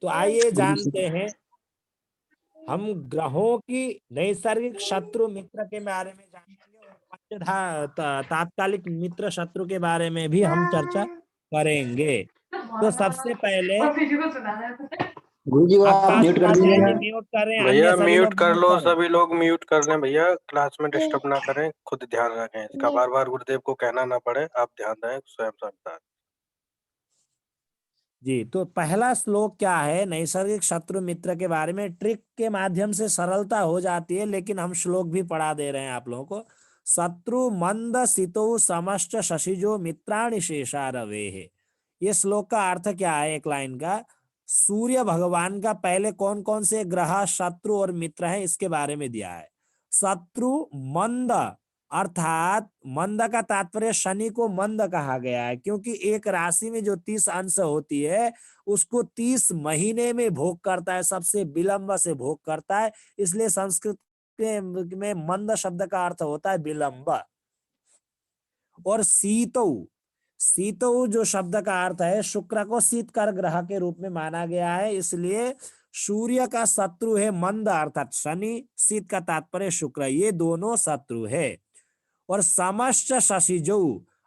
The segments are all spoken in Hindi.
तो आइए जानते हैं हम ग्रहों की नैसर्गिक शत्रु मित्र के बारे में जानेंगे और तात्कालिक मित्र शत्रु के बारे में भी हम चर्चा करेंगे। तो सबसे पहले गुरु जी वो आप आकाश म्यूट कर उपाध्याय दीजिए जी ना। म्यूट करें, अन्य भैया सभी म्यूट लोग कर म्यूट लो, करें। सभी लोग म्यूट कर लें भैया, क्लास में डिस्टर्ब ना करें, खुद ध्यान रखें इसका, बार बार गुरुदेव को कहना ना पड़े, आप ध्यान दें स्वयं समझदार। जी, तो पहला श्लोक क्या है नैसर्गिक शत्रु मित्र के बारे में। ट्रिक के माध्यम से सरलता हो जाती है, लेकिन हम श्लोक भी पढ़ा दे रहे हैं आप लोगों को। शत्रु मंद सितो समश्च शशिजो मित्राणि शेषा रवे है। ये श्लोक का अर्थ क्या है एक लाइन का। सूर्य भगवान का पहले कौन कौन से ग्रह शत्रु और मित्र हैं इसके बारे में दिया है। शत्रु मंद, अर्थात मंद का तात्पर्य शनि को मंद कहा गया है, क्योंकि एक राशि में जो 30 अंश होती है उसको 30 महीने में भोग करता है, सबसे विलंब से भोग करता है, इसलिए संस्कृत में मंद शब्द का अर्थ होता है विलंब। और शीतौ, शीतौ जो शब्द का अर्थ है शुक्र को शीतकर ग्रह के रूप में माना गया है, इसलिए सूर्य का शत्रु है मंद अर्थात शनि, शीत का तात्पर्य शुक्र, ये दोनों शत्रु है। और समश्च शशिजौ,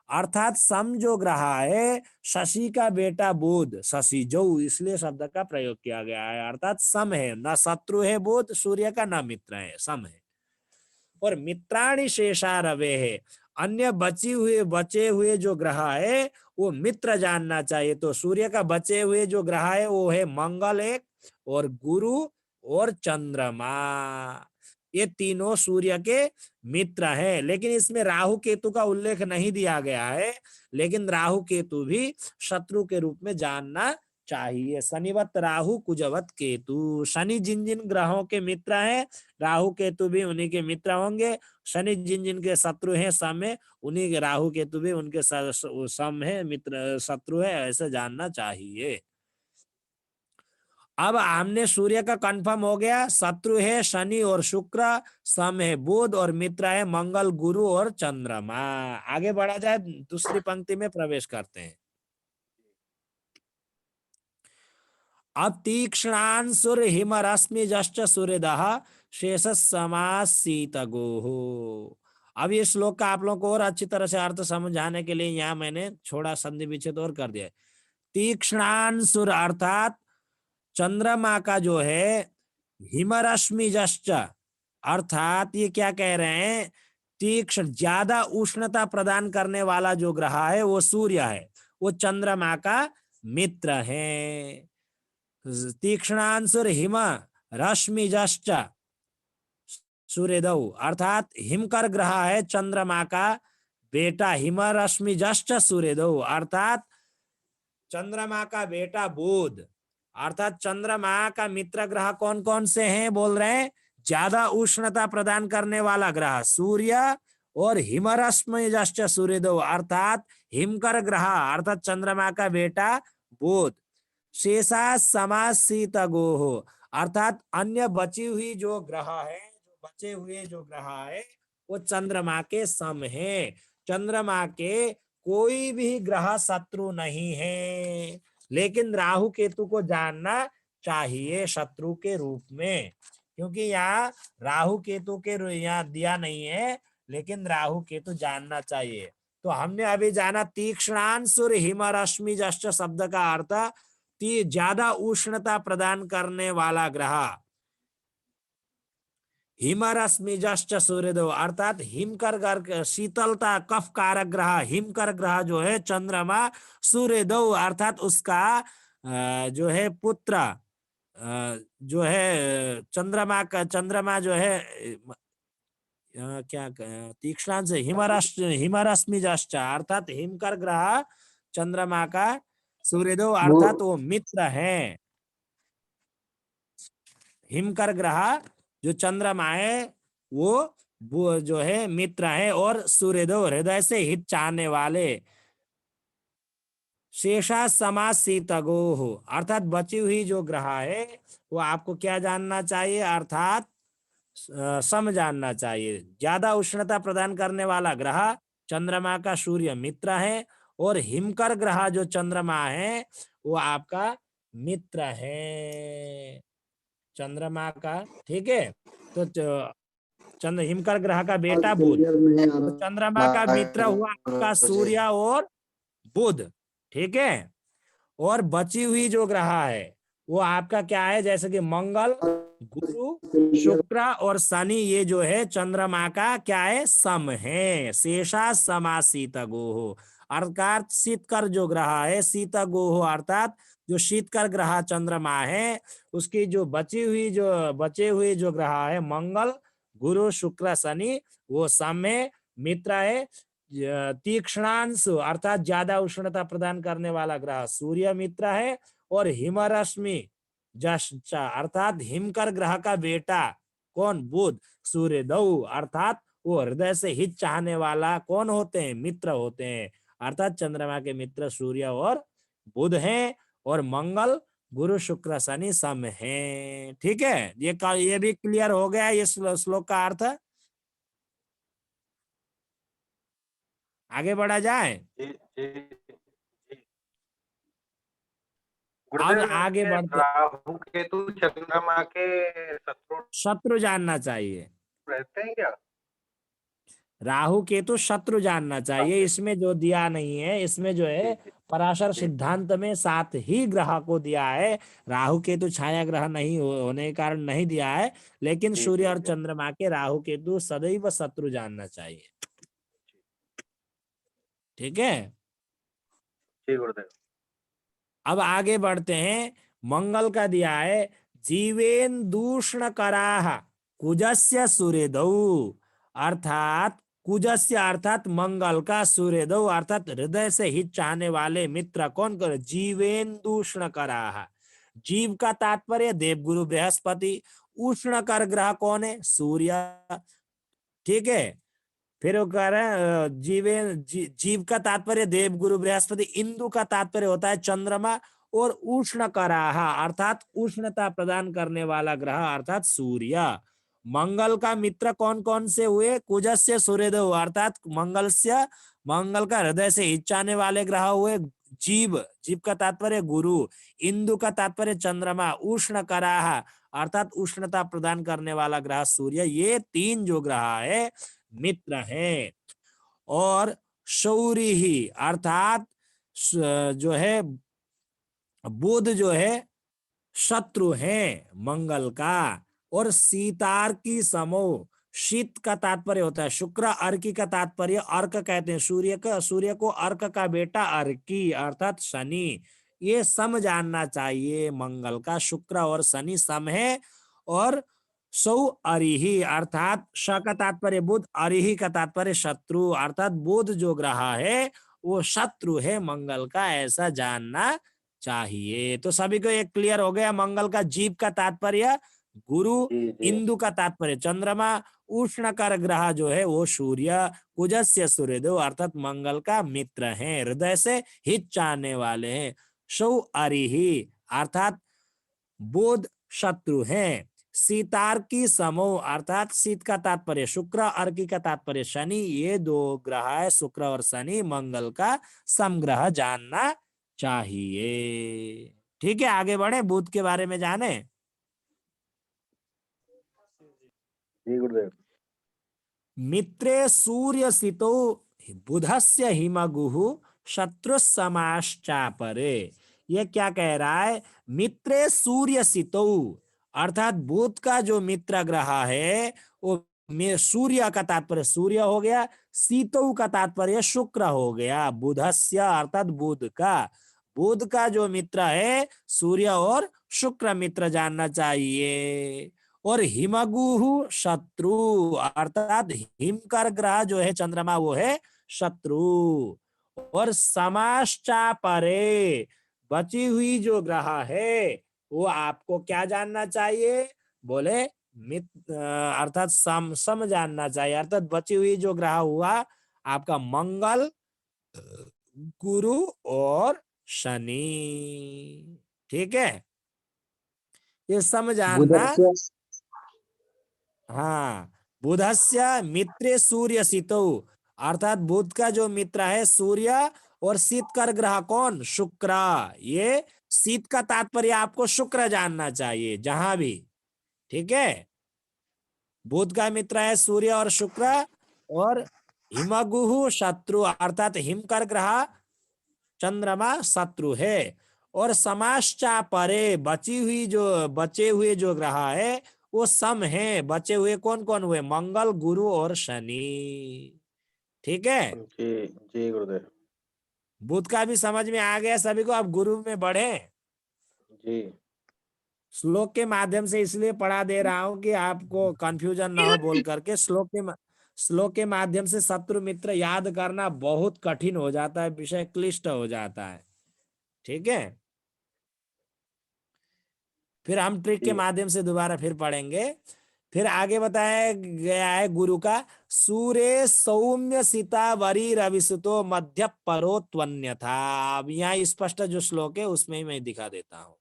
अर्थात सम जो ग्रह है शशि का बेटा बुध, शशिजौ, इसलिए शब्द का प्रयोग किया गया है, अर्थात सम है, न शत्रु है बुध सूर्य का, न मित्र है, सम है। और मित्राणि शेषा रवे है, अन्य बचे हुए जो ग्रह है वो मित्र जानना चाहिए। तो सूर्य का बचे हुए जो ग्रह है वो है मंगल एक, और गुरु और चंद्रमा, ये तीनों सूर्य के मित्र हैं। लेकिन इसमें राहु केतु का उल्लेख नहीं दिया गया है, लेकिन राहु केतु भी शत्रु के रूप में जानना चाहिए। शनिवत राहु कुजवत केतु, शनि जिन जिन ग्रहों के मित्र हैं राहु केतु भी उन्हीं के मित्र होंगे। शनि जिन जिन के शत्रु हैं सम में, उन्हीं के राहु केतु भी उनके सम है, मित्र शत्रु है, ऐसे जानना चाहिए। अब हमने सूर्य का कंफर्म हो गया, शत्रु है शनि और शुक्र, सम है बुध और मित्र है मंगल गुरु और चंद्रमा। आगे बढ़ा जाए, दूसरी पंक्ति में प्रवेश करते हैं। अब तीक्ष्णांसुर हिमरश्मि जश्च सूर्यदः शेष समासीत गोहो। अब ये श्लोक का आप लोगों को और अच्छी तरह से अर्थ समझाने के लिए यहाँ मैंने छोड़ा संधि विच्छेद और कर दिया। तीक्ष्णांसुर अर्थात चंद्रमा का जो है हिमरश्मि जश्च, अर्थात ये क्या कह रहे हैं, तीक्ष्ण ज्यादा उष्णता प्रदान करने वाला जो ग्रह है वो सूर्य है, वो चंद्रमा का मित्र है। तीक्ष्णांसुर हिम रश्मि जश्च सूर्यदौ, अर्थात हिमकर ग्रह है चंद्रमा का बेटा, हिम रश्मि जश्च सूर्यदौ, अर्थात चंद्रमा का बेटा बुध। अर्थात चंद्रमा का मित्र ग्रह कौन कौन से हैं बोल रहे हैं, ज्यादा उष्णता प्रदान करने वाला ग्रह सूर्य, और हिमरश्मि जश्च सूर्यदौ, अर्थात हिमकर ग्रह अर्थात चंद्रमा का बेटा बुध। शेषा समासीत गोहो, अर्थात अन्य बची हुई जो ग्रह है, जो बचे हुए जो ग्रह है वो चंद्रमा के सम है। चंद्रमा के कोई भी ग्रह शत्रु नहीं है, लेकिन राहु केतु को जानना चाहिए शत्रु के रूप में, क्योंकि यहाँ राहु केतु के यहाँ दिया नहीं है, लेकिन राहु केतु जानना चाहिए। तो हमने अभी जाना तीक्ष्णांसुर हिमरश्मि जश्च शब्द का अर्थ ज्यादा उष्णता प्रदान करने वाला ग्रह, हिमरश्मि जश्च सूर्यदेव, अर्थात हिमकर ग्रह शीतलता कफ कारक ग्रह, हिमकर ग्रह जो है चंद्रमा, सूर्यदेव अर्थात उसका जो है पुत्र जो है चंद्रमा जो है क्या तीक्ष्णांश से हिमरश्मि जश्च, अर्थात हिमकर ग्रह चंद्रमा का सूर्यदेव अर्थात वो मित्र है। हिमकर ग्रह जो चंद्रमा है वो जो है मित्र है, और सूर्यदेव हृदय से हित चाहने वाले। शेषा समासीत गोहो, अर्थात बची हुई जो ग्रह है वो आपको क्या जानना चाहिए, अर्थात सम जानना चाहिए। ज्यादा उष्णता प्रदान करने वाला ग्रह चंद्रमा का सूर्य मित्र है, और हिमकर ग्रह जो चंद्रमा है वो आपका मित्र है चंद्रमा का। ठीक है, तो चंद्र हिमकर ग्रह का बेटा बुध, क्लियर नहीं आ तो चंद्रमा का मित्र हुआ आपका रहा सूर्य और बुध। ठीक है, और बची हुई जो ग्रह है वो आपका क्या है, जैसे कि मंगल, गुरु, शुक्र और शनि, ये जो है चंद्रमा का क्या है, सम है। शेषा समासीत गोहो, अर्थात शीतकर जो ग्रह है, शीत गोहो अर्थात जो शीतकर ग्रह चंद्रमा है उसकी जो बचे हुए जो ग्रह है मंगल, गुरु, शुक्र, शनि, वो सम में मित्र है। तीक्ष्णांश अर्थात ज्यादा उष्णता प्रदान करने वाला ग्रह सूर्य मित्र है। और हिमरश्मि जश्चा अर्थात हिमकर ग्रह का बेटा कौन, बुध, सूर्य दौ अर्थात वो हृदय से हित चाहने वाला कौन होते हैं, मित्र होते हैं। अर्थात चंद्रमा के मित्र सूर्य और बुध हैं, और मंगल, गुरु, शुक्र, शनि सम हैं। ठीक है, ये भी क्लियर हो गया इस श्लोक का अर्थ। आगे बढ़ा जाए। जी जी जी। अब गुरुदेव, आगे ये बढ़ते, राहु केतु चंद्रमा के शत्रु शत्रु जानना चाहिए। रहते हैं क्या? राहु केतु शत्रु जानना चाहिए, इसमें जो दिया नहीं है, इसमें जो जी है जी पराशर जी सिद्धांत में 7 ही ग्रह को दिया है। राहु केतु छाया ग्रह नहीं होने के कारण नहीं दिया है, लेकिन जी सूर्य जी और जी चंद्रमा के राहु केतु सदैव शत्रु जानना चाहिए। ठीक है, जी गुरुदेव। अब आगे बढ़ते हैं। मंगल का दिया है जीवेन दूषण कराह कुजस्य सूर्यदौ, अर्थात कुजस्य अर्थात मंगल का, सूर्यदौ अर्थात हृदय से हित चाहने वाले मित्र कौन कर, जीवेन दूषण कराह। जीव का तात्पर्य देवगुरु बृहस्पति, उष्ण कर ग्रह कौन है, सूर्य। ठीक है, फिर वो कह रहे हैं जीव का तात्पर्य देवगुरु बृहस्पति, इंदु का तात्पर्य होता है चंद्रमा, और उष्ण कराह अर्थात उष्णता प्रदान करने वाला ग्रह अर्थात सूर्य। मंगल का मित्र कौन कौन से हुए, कुजस्य सूर्यदेव अर्थात मंगल का हृदय से इच्छाने वाले ग्रह हुए जीव का तात्पर्य गुरु, इंदु का तात्पर्य चंद्रमा, उष्ण कराह अर्थात उष्णता प्रदान करने वाला ग्रह सूर्य। ये 3 जो ग्रह है मित्र हैं। और शौरी ही अर्थात जो है बुध जो है शत्रु है मंगल का। और सीतार की समो, शीत का तात्पर्य होता है शुक्र, अर्की का तात्पर्य अर्क कहते हैं सूर्य को अर्क का बेटा अर्की अर्थात शनि। ये सम जानना चाहिए, मंगल का शुक्र और शनि सम है। और सौ अरिही अर्थात श का तात्पर्य बुध, अरिही का तात्पर्य शत्रु अर्थात बुध जो ग्रह है वो शत्रु है मंगल का, ऐसा जानना चाहिए। तो सभी को एक क्लियर हो गया। मंगल का जीव का तात्पर्य गुरु, जी जी इंदु का तात्पर्य चंद्रमा, उष्णकर ग्रह जो है वो सूर्य, कुजस्य सूर्यदेव अर्थात मंगल का मित्र हैं, हृदय से हित चाहने वाले हैं। सौ अरिही अर्थात बुध शत्रु हैं। सीतार की समो अर्थात शीत का तात्पर्य शुक्र, अर्की का तात्पर्य शनि, ये 2 ग्रह है शुक्र और शनि, मंगल का समग्रह जानना चाहिए। ठीक है, आगे बढ़े, बुध के बारे में जाने। जी गुरुदेव। मित्रे सूर्य सितो बुधस्य हिमगुहु शत्रु समाश्चापरे। ये क्या कह रहा है, मित्रे सूर्य सितो अर्थात बुध का जो मित्र ग्रह है वो सूर्य का तात्पर्य सूर्य हो गया, सीतो का तात्पर्य शुक्र हो गया, बुधस्य अर्थात बुध का जो मित्र है सूर्य और शुक्र मित्र जानना चाहिए। और हिमगुहु शत्रु अर्थात हिमकर ग्रह जो है चंद्रमा वो है शत्रु। और समाश्चा परे बची हुई जो ग्रह है वो आपको क्या जानना चाहिए, बोले मित्र अर्थात सम जानना चाहिए। अर्थात बची हुई जो ग्रह हुआ आपका मंगल, गुरु और शनि। ठीक है, ये सम जानना। बुधस्य हाँ, बुधस्य मित्रे सूर्य सितो अर्थात बुध का जो मित्र है सूर्य और शीत कर ग्रह कौन? शुक्र। ये शीत का तात्पर्य आपको शुक्र जानना चाहिए जहां भी, ठीक है। बुध का मित्र है सूर्य और शुक्र, और हिमगुहु शत्रु, अर्थात हिमकर ग्रह चंद्रमा शत्रु है। और समाश्चा परे, बचे हुए जो ग्रह है वो सम है। बचे हुए कौन कौन हुए? मंगल, गुरु और शनि, ठीक है। जी जी गुरुदेव। बुध का भी समझ में आ गया सभी को? अब गुरु में बढ़े। जी श्लोक के माध्यम से इसलिए पढ़ा दे रहा हूं कि आपको कंफ्यूजन ना हो बोल करके। श्लोक के माध्यम से शत्रु मित्र याद करना बहुत कठिन हो जाता है, विषय क्लिष्ट हो जाता है, ठीक है। फिर हम ट्रिक के जी माध्यम से दोबारा फिर पढ़ेंगे। फिर आगे बताया गया है गुरु का, सूर्य सौम्य सीता वरी रविसुतो मध्य परोत्वन्य था। अब यहाँ स्पष्ट जो श्लोक है उसमें ही मैं दिखा देता हूं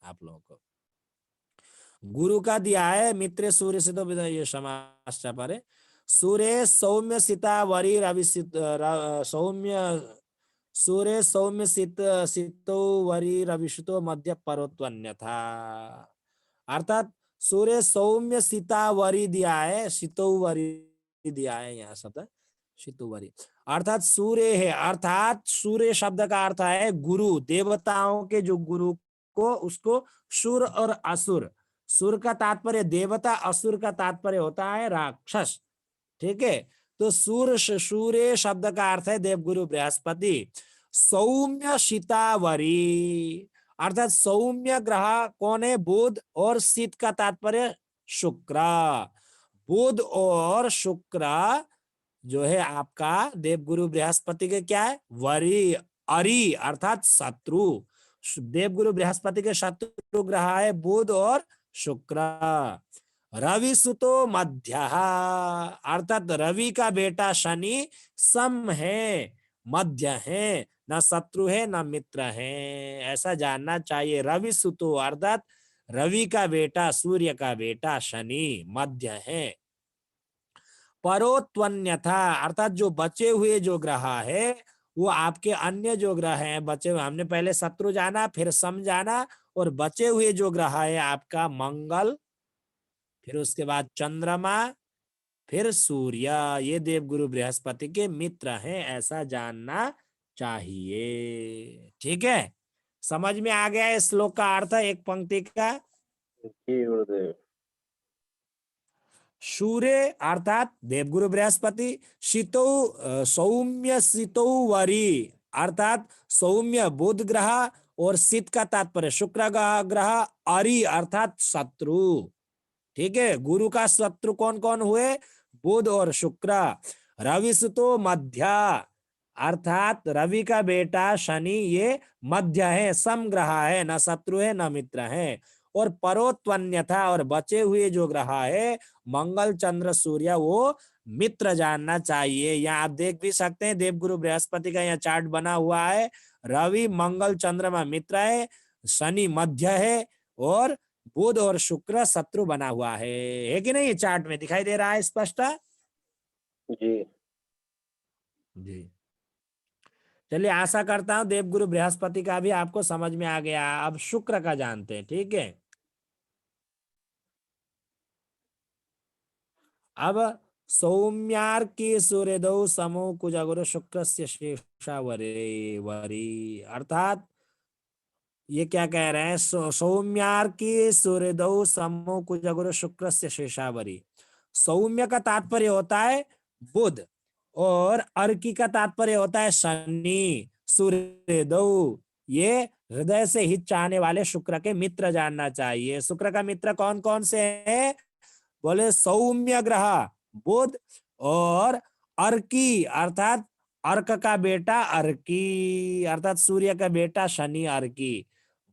आप लोगों को। गुरु का दिया है मित्र सूर्य से, तो ये समास पर है। सूर्य सौम्य सीता वरी रविसित सौम्य, सूर्य सौम्य सितो वरी रविषुतो मध्य पर्वतन्य था। अर्थात सूर्य सौम्य सीतावरी दिया है, सितोवरी दिया है यहाँ शब्द सितोवरी, अर्थात सूर्य है। अर्थात सूर्य शब्द का अर्थ है गुरु, देवताओं के जो गुरु को, उसको सुर और असुर। सुर का तात्पर्य देवता, असुर का तात्पर्य होता है राक्षस, ठीक है। तो सूर्य शब्द का अर्थ है देवगुरु बृहस्पति। सौम्य शीतावरी, अर्थात सौम्य ग्रह कौन है? बुध, और शीत का तात्पर्य शुक्र। बुध और शुक्र जो है आपका देवगुरु बृहस्पति के क्या है? वरी, अरि अर्थात शत्रु। देवगुरु बृहस्पति के शत्रु ग्रह है बुध और शुक्र। रवि सुतो मध्य, अर्थात रवि का बेटा शनि सम है, मध्य है, न शत्रु है न मित्र है, ऐसा जानना चाहिए। रवि सुतो अर्थात रवि का बेटा, सूर्य का बेटा शनि मध्य है। परोत्वन्यथा, अर्थात जो बचे हुए जो ग्रह है वो आपके अन्य जो ग्रह हैं बचे हुए, हमने पहले शत्रु जाना फिर सम जाना, और बचे हुए जो ग्रह है आपका मंगल, फिर उसके बाद चंद्रमा, फिर सूर्य, ये देवगुरु बृहस्पति के मित्र हैं, ऐसा जानना चाहिए, ठीक है। समझ में आ गया इस श्लोक का अर्थ एक पंक्ति का? जी गुरुदेव। सूर्य अर्थात देवगुरु बृहस्पति, शीतो सौम्य शीतो वरी अर्थात सौम्य बुध ग्रह, और शीत का तात्पर्य शुक्र ग्रह, अरि अर्थात शत्रु, ठीक है। गुरु का शत्रु कौन कौन हुए? बुध और शुक्र। रवि सुतो मध्य, अर्थात रवि का बेटा शनि ये मध्य है, सम ग्रह है, न शत्रु है न मित्र है। और परोत्वन्यथा, और बचे हुए जो ग्रह है मंगल चंद्र सूर्य वो मित्र जानना चाहिए। यहाँ आप देख भी सकते हैं देवगुरु बृहस्पति का यहाँ चार्ट बना हुआ है। रवि मंगल चंद्रमा मित्र है, शनि मध्य है, और बुध और शुक्र शत्रु बना हुआ है कि नहीं? ये चार्ट में दिखाई दे रहा है स्पष्ट? जी जी। चलिए, आशा करता हूं देवगुरु बृहस्पति का भी आपको समझ में आ गया। अब शुक्र का जानते हैं, ठीक है। अब सौम्यार की सूर्यदौ समो कुजगुरु शुक्र से शेषा वरे वरी, अर्थात ये क्या कह रहे हैं? सौम्यार की सूर्यदौ समो कुजगुरु शुक्र से शेषावरी। सौम्य का तात्पर्य होता है बुध, और अर्की का तात्पर्य होता है शनि। सूर्यदौ ये हृदय से हित चाहने वाले शुक्र के मित्र जानना चाहिए। शुक्र का मित्र कौन कौन से हैं? बोले सौम्य ग्रह बुध, और अर्की अर्थात अर्क का बेटा अर्की, अर्थात सूर्य का बेटा शनि अर्की।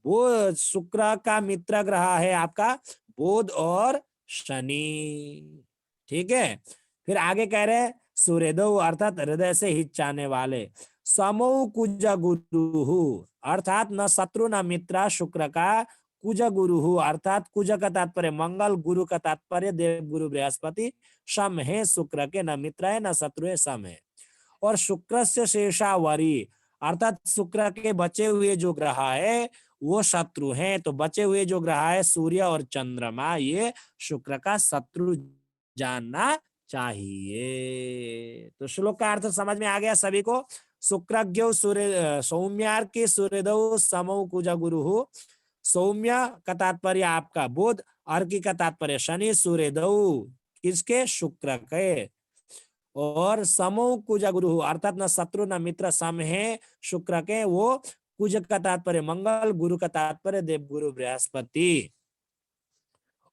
वो शुक्र का मित्र ग्रह है आपका बुध और शनि, ठीक है। फिर आगे कह रहे हैं सूर्यदो अर्थात हृदय से हित चाहने वाले। समो कुज गुरु, अर्थात न शत्रु न मित्र शुक्र का। कुज गुरु अर्थात कुज का तात्पर्य मंगल, गुरु का तात्पर्य देव गुरु बृहस्पति। सम है शुक्र के, न मित्र है न शत्रु है, सम है। और शुक्र से शेषावरी अर्थात शुक्र के बचे हुए जो ग्रह है वो शत्रु हैं। तो बचे हुए जो ग्रह है सूर्य और चंद्रमा ये शुक्र का शत्रु जानना चाहिए। तो श्लोक का अर्थ समझ में आ गया सभी को। शुक्रज्ञ सूर्य सौम्यार के सूर्यदौ समौ कुज गुरु। सौम्य का तात्पर्य आपका बुध, अर्की का तात्पर्य शनि, सूर्यदौ किसके शुक्र के, और समो कुज गुरु अर्थात न शत्रु न मित्र सम है शुक्र के। वो कुज का तात्पर्य मंगल, गुरु का तात्पर्य देवगुरु बृहस्पति।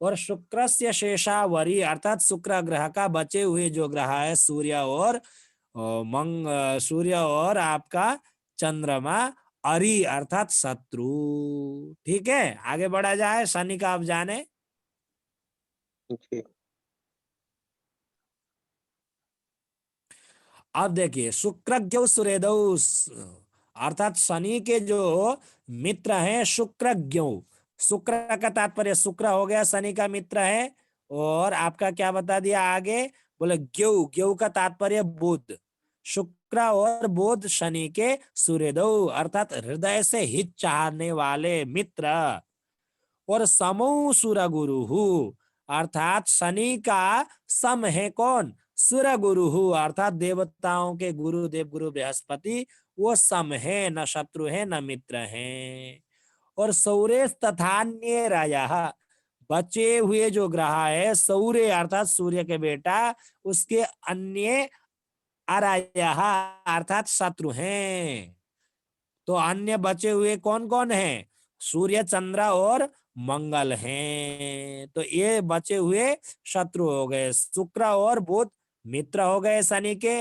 और शुक्र से शेषावरी अर्थात शुक्र ग्रह का बचे हुए जो ग्रह है सूर्य और सूर्य और आपका चंद्रमा अरि अर्थात शत्रु। ठीक है, आगे बढ़ा जाए। शनि का आप जाने। जी अब देखिए शुक्रज्ञ सूर्यदौ अर्थात शनि के जो मित्र हैं शुक्रज्ञ, शुक्र का तात्पर्य शुक्र हो गया शनि का मित्र है। और आपका क्या बता दिया आगे, बोले ज्ञ, ज्ञ का तात्पर्य बुध, शुक्र और बुध शनि के सूर्यदौ अर्थात हृदय से हित चाहने वाले मित्र। और समो सुर गुरु अर्थात शनि का सम है कौन, सुर गुरु अर्थात देवताओं के गुरु देवगुरु बृहस्पति, वो सम है, न शत्रु है न मित्र है। और सौरेश तथान्य राजा बचे हुए जो ग्रह है सौर्य अर्थात सूर्य के बेटा, उसके अन्य अराया अर्थात शत्रु हैं। तो अन्य बचे हुए कौन कौन हैं, सूर्य चंद्र और मंगल हैं। तो ये बचे हुए शत्रु हो गए। शुक्र और बुध मित्र हो गए शनि के,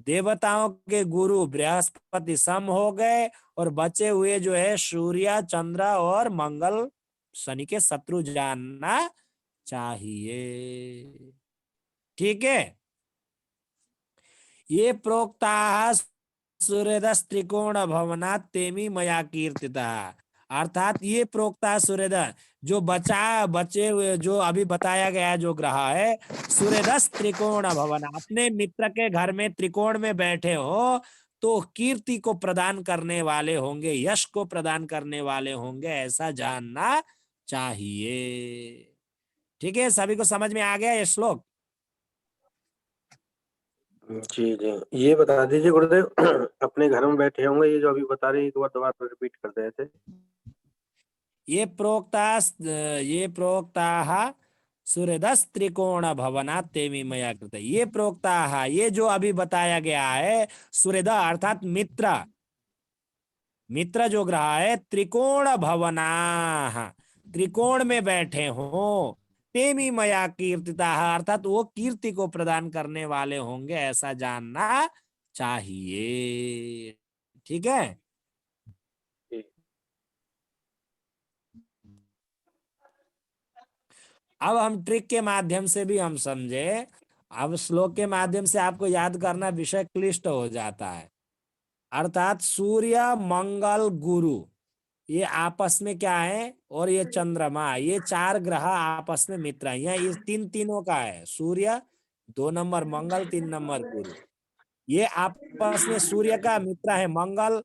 देवताओं के गुरु बृहस्पति सम हो गए, और बचे हुए जो है सूर्य चंद्र और मंगल शनि के शत्रु जानना चाहिए। ठीक है, ये प्रोक्ता सूर्यदस त्रिकोण भवना तेमी मया कीर्तिता अर्थात ये प्रोक्ता सूर्यदस जो बचे हुए जो अभी बताया गया जो ग्रह है सूर्यदस त्रिकोण भवन अपने मित्र के घर में त्रिकोण में बैठे हो तो कीर्ति को प्रदान करने वाले होंगे, यश को प्रदान करने वाले होंगे, ऐसा जानना चाहिए। ठीक है, सभी को समझ में आ गया ये श्लोक। जी जी, ये बता दीजिए गुरुदेव अपने घर में बैठे होंगे, ये जो अभी बता रहे हैं एक बार दोबारा रिपीट कर दे थे। ये प्रोक्ता सूर्यदस त्रिकोण भवना तेमी मया कृत। ये प्रोक्ता ये जो अभी बताया गया है सूर्यद अर्थात मित्र, मित्र जो ग्रह है त्रिकोण भवना त्रिकोण में बैठे हो, तेमी मया कीर्तिता अर्थात वो कीर्ति को प्रदान करने वाले होंगे, ऐसा जानना चाहिए। ठीक है, जी अब हम ट्रिक के माध्यम से भी हम समझे। अब श्लोक के माध्यम से आपको याद करना विषय क्लिष्ट हो जाता है। अर्थात सूर्य मंगल गुरु ये आपस में क्या है, और ये चंद्रमा, ये चार ग्रह आपस में मित्र हैं। यहाँ ये तीनों का है, सूर्य 2 नंबर मंगल 3 नंबर गुरु। ये आपस में सूर्य का मित्र है मंगल,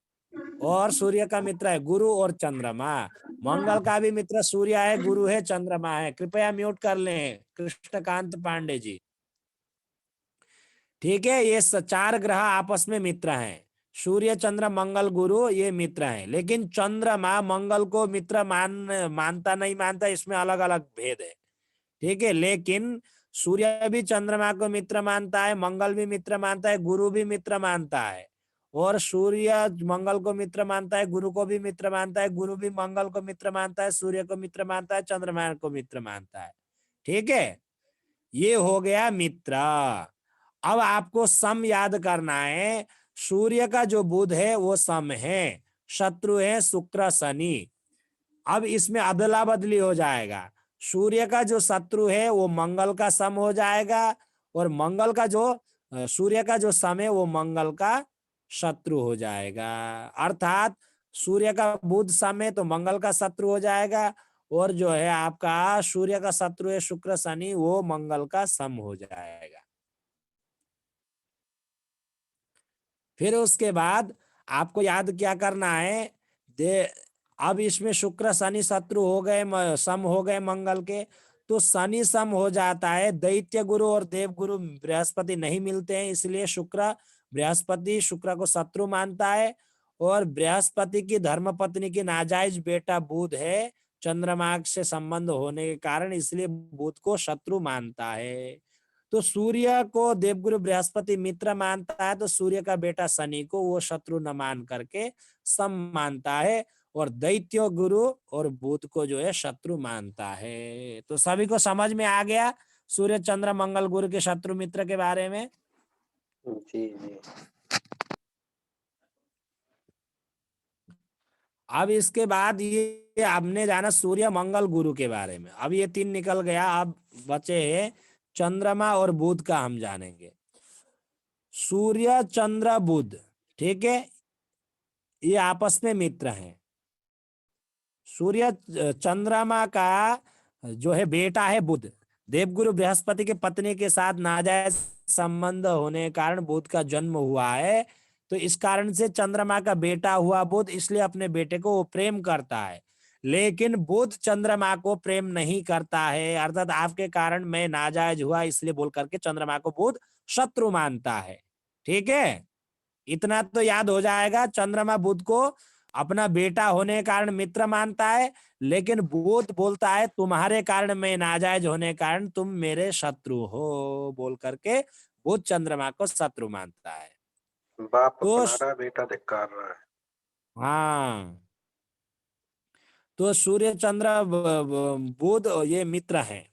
और सूर्य का मित्र है गुरु और चंद्रमा। मंगल का भी मित्र सूर्य है, गुरु है, चंद्रमा है। कृपया म्यूट कर लें कृष्णकांत पांडे जी। ठीक है, ये चार ग्रह आपस में मित्र हैं, सूर्य चंद्र मंगल गुरु ये मित्र हैं। लेकिन चंद्रमा मंगल को मित्र मानता नहीं मानता, इसमें अलग अलग भेद है। ठीक है, लेकिन सूर्य भी चंद्रमा को मित्र मानता है, मंगल भी मित्र मानता है, गुरु भी मित्र मानता है। और सूर्य मंगल को मित्र मानता है, गुरु को भी मित्र मानता है, गुरु भी मंगल को मित्र मानता है, सूर्य को मित्र मानता है, चंद्रमा को मित्र मानता है। ठीक है, ये हो गया मित्र। अब आपको सम याद करना है। सूर्य का जो बुध है वो सम है, शत्रु है शुक्र शनि। अब इसमें अदला बदली हो जाएगा, सूर्य का जो शत्रु है वो मंगल का सम हो जाएगा, और मंगल का जो सूर्य का जो सम है वो मंगल का शत्रु हो जाएगा। अर्थात सूर्य का बुध सम है तो मंगल का शत्रु हो जाएगा, और जो है आपका सूर्य का शत्रु है शुक्र शनि वो मंगल का सम हो जाएगा। फिर उसके बाद आपको याद क्या करना है, दे अब इसमें शुक्र शनि शत्रु हो गए, सम हो गए मंगल के, तो शनि सम हो जाता है, दैत्य गुरु और देव गुरु बृहस्पति नहीं मिलते हैं, इसलिए शुक्र बृहस्पति शुक्र को शत्रु मानता है। और बृहस्पति की धर्मपत्नी की नाजायज बेटा बुध है चंद्रमा से संबंध होने के कारण, इसलिए बुध को शत्रु मानता है। तो सूर्य को देवगुरु बृहस्पति मित्र मानता है, तो सूर्य का बेटा शनि को वो शत्रु न मान करके सम मानता है, और दैत्य गुरु और बुध को जो है शत्रु मानता है। तो सभी को समझ में आ गया सूर्य चंद्र मंगल गुरु के शत्रु मित्र के बारे में। जी जी। अब इसके बाद ये आपने जाना सूर्य मंगल गुरु के बारे में। अब ये 3 निकल गया, अब बचे हैं चंद्रमा और बुध का हम जानेंगे। सूर्य चंद्र बुध, ठीक है, ये आपस में मित्र हैं। सूर्य चंद्रमा का जो है बेटा है बुध, देवगुरु बृहस्पति के पत्नी के साथ नाजायज संबंध होने के कारण बुध का जन्म हुआ है। तो इस कारण से चंद्रमा का बेटा हुआ बुध, इसलिए अपने बेटे को वो प्रेम करता है। लेकिन बुध चंद्रमा को प्रेम नहीं करता है, अर्थात आपके कारण मैं नाजायज हुआ इसलिए बोल करके चंद्रमा को बुध शत्रु मानता है। ठीक है, इतना तो याद हो जाएगा। चंद्रमा बुध को अपना बेटा होने के कारण मित्र मानता है, लेकिन बुध बोलता है तुम्हारे कारण मैं नाजायज होने के कारण तुम मेरे शत्रु हो, बोल करके बुध चंद्रमा को शत्रु मानता है। बाप तो अपना रहा है, बेटा धिक्कार रहा है। हाँ, तो सूर्य चंद्र बुध ये मित्र हैं।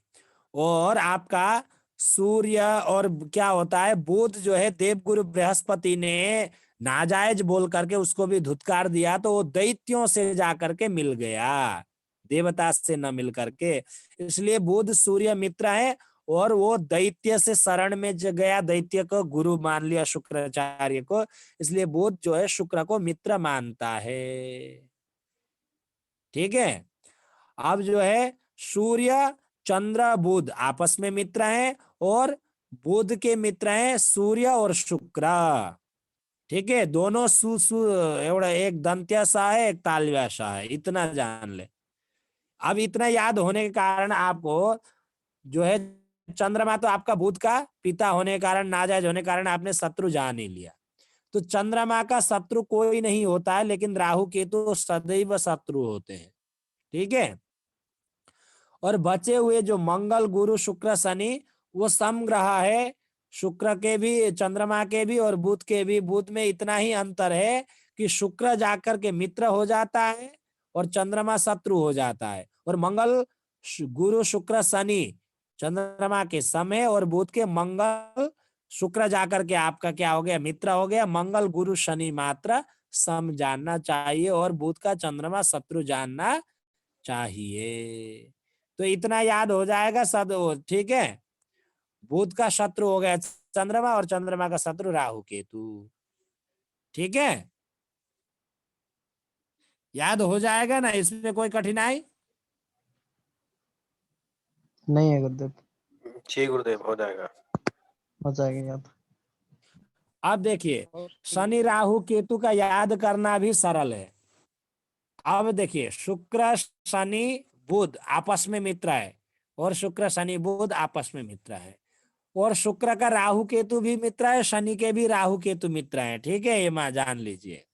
और आपका सूर्य और क्या होता है, बुध जो है देवगुरु बृहस्पति ने नाजायज बोल करके उसको भी धुतकार दिया, तो वो दैत्यों से जाकर के मिल गया, देवता से न मिल करके। इसलिए बुध सूर्य मित्र है, और वो दैत्य से शरण में गया, दैत्य को गुरु मान लिया शुक्राचार्य को, इसलिए बुध जो है शुक्र को मित्र मानता है। ठीक है, अब जो है सूर्य चंद्र बुध आपस में मित्र हैं, और बुध के मित्र हैं सूर्य और शुक्र। ठीक है, दोनों सु सु एवढा, एक दंत्यासा है एक तालव्यासा है, इतना जान ले। अब इतना याद होने के कारण आपको जो है चंद्रमा तो आपका बुध का पिता होने के कारण, नाजायज होने के कारण आपने शत्रु जान ही लिया। तो चंद्रमा का शत्रु कोई नहीं होता है, लेकिन राहु केतु सदैव शत्रु होते हैं। ठीक है, और बचे हुए जो मंगल गुरु शुक्र शनि वो समग्रह है, शुक्र के भी चंद्रमा के भी और बुध के भी। बुध में इतना ही अंतर है कि शुक्र जाकर के मित्र हो जाता है और चंद्रमा शत्रु हो जाता है, और मंगल गुरु शुक्र शनि चंद्रमा के सम है, और बुध के मंगल शुक्र जाकर के आपका क्या हो गया, मित्र हो गया। मंगल गुरु शनि मात्र सम जानना चाहिए, और बुध का चंद्रमा शत्रु जानना चाहिए। तो इतना याद हो जाएगा सब। ठीक है, बुध का शत्रु हो गया चंद्रमा, और चंद्रमा का शत्रु राहु केतु। ठीक है, याद हो जाएगा ना, इसमें कोई कठिनाई नहीं है गुरुदेव, जी गुरुदेव, हो जाएगा। हो जाएगा याद। अब देखिए, शनि राहु केतु का याद करना भी सरल है। अब देखिए, शुक्र शनि बुध आपस में मित्र है, और शुक्र शनि बुध आपस में मित्र है, और शुक्र का राहु केतु भी मित्र है, शनि के भी राहु केतु मित्र है। ठीक है, ये मां जान लीजिए।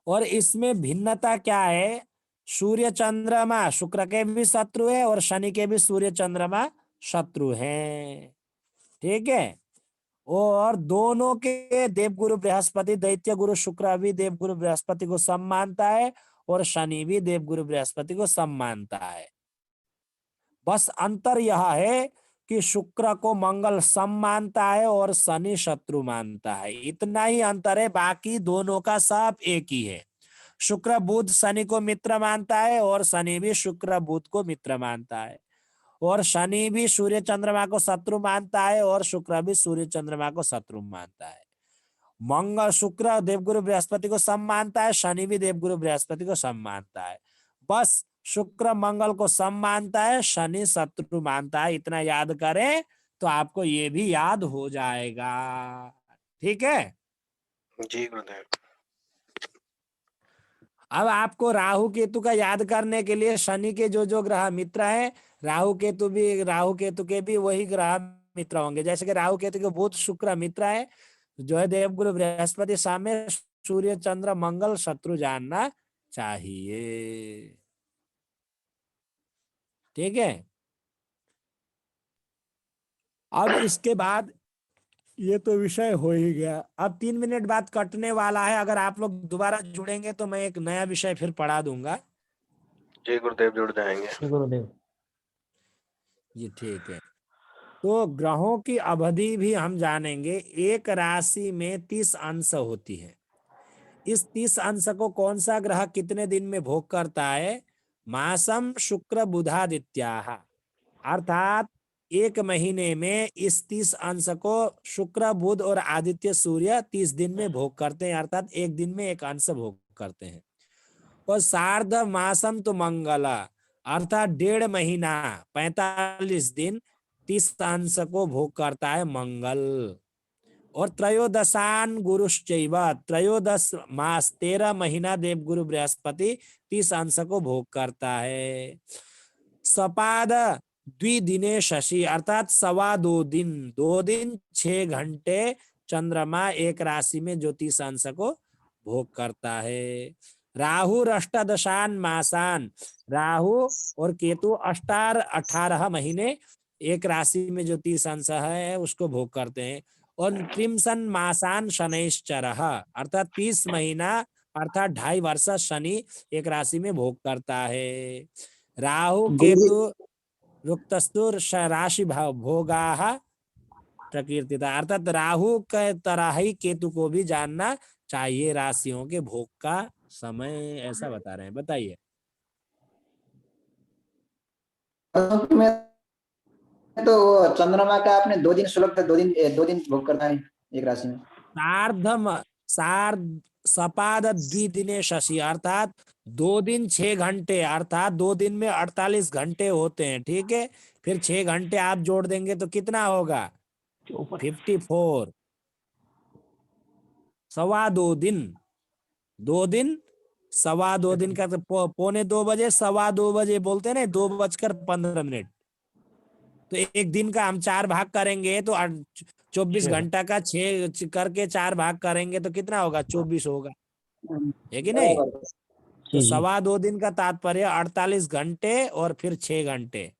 और इसमें भिन्नता क्या है, सूर्य चंद्रमा शुक्र के भी शत्रु है, और शनि के भी सूर्य चंद्रमा शत्रु हैं। ठीक है, और दोनों के देवगुरु बृहस्पति, दैत्य गुरु शुक्र भी देवगुरु बृहस्पति को सम मानता है, और शनि भी देवगुरु बृहस्पति को सम मानता है। बस अंतर यह है कि शुक्र को मंगल सम मानता है और शनि शत्रु मानता है, इतना ही अंतर है। बाकी दोनों का सब एक ही है। शुक्र बुध शनि को मित्र मानता है, और शनि भी शुक्र बुध को मित्र मानता है, और शनि भी सूर्य चंद्रमा को शत्रु मानता है, और शुक्र भी सूर्य चंद्रमा को शत्रु मानता है। मंगल शुक्र देवगुरु बृहस्पति को सम मानता है, शनि भी देवगुरु बृहस्पति को सम मानता है। बस शुक्र मंगल को सम मानता है, शनि शत्रु मानता है। इतना याद करें तो आपको ये भी याद हो जाएगा। ठीक है। जी गुरुदेव। अब आपको राहु केतु का याद करने के लिए शनि के जो जो ग्रह मित्र है, राहु केतु के भी वही ग्रह मित्र होंगे। जैसे कि राहु केतु के बुध शुक्र मित्र है, जो है देवगुरु बृहस्पति, सामने सूर्य चंद्र मंगल शत्रु जानना चाहिए। ठीक है। अब इसके बाद ये तो विषय हो ही गया। अब 3 मिनट बाद कटने वाला है। अगर आप लोग दोबारा जुड़ेंगे तो मैं एक नया विषय फिर पढ़ा दूंगा। जी गुरुदेव, जुड़ जाएंगे। श्री गुरुदेव। जी ठीक है। तो ग्रहों की अवधि भी हम जानेंगे। एक राशि में 30 अंश होती है। इस 30 अंश को कौन सा ग्रह कितने दिन में भोग करता है? मासम शुक्र बुधादित्याः, अर्थात एक महीने में इस 30 अंश को शुक्र बुध और आदित्य सूर्य 30 दिन में भोग करते हैं, अर्थात एक दिन में एक अंश भोग करते हैं। और सार्ध मासम तो मंगला, अर्थात 1.5 महीना 45 दिन 30 अंश को भोग करता है मंगल। और त्रयोदशान गुरुश्चैव, त्रयोदश मास 13 महीना देवगुरु बृहस्पति 30 अंश को भोग करता है। सपाद द्विदिने शशि, अर्थात 2.25 दिन, 2 दिन 6 घंटे चंद्रमा एक राशि में जो 30 अंश को भोग करता है। राहु अष्टादशान मासान, राहु और केतु 18 महीने एक राशि में जो 30 अंश है उसको भोग करते हैं। और त्रिमसन मासान शनैश्चरः, अर्थात 30 महीना अर्थात 2.5 वर्ष शनि एक राशि में भोग करता है। राहु केतु रुक्तस्तुर राशि भोगाः प्रकीर्तिता, अर्थात राहु के तरह ही केतु को भी जानना चाहिए राशियों के भोग का समय, ऐसा बता रहे हैं। बताइए। में तो वो चंद्रमा का आपने 2 दिन श्लोक था, 2 दिन भोग करना है एक राशि में। सपाद द्विदिने शशि, अर्थात 2 दिन 6 घंटे, अर्थात 2 दिन में 48 घंटे होते हैं। ठीक है। फिर 6 घंटे आप जोड़ देंगे तो कितना होगा? 54। 2.25 दिन, 2 दिन 2.25 दिन का, तो 1:45 2:15 बजे बोलते हैं ना, 2:15। तो एक दिन का हम 4 भाग करेंगे तो 24 घंटा का 6 करके 4 भाग करेंगे तो कितना होगा? 24 होगा, है कि नहीं? तो 2.25 दिन का तात्पर्य 48 घंटे और फिर 6 घंटे।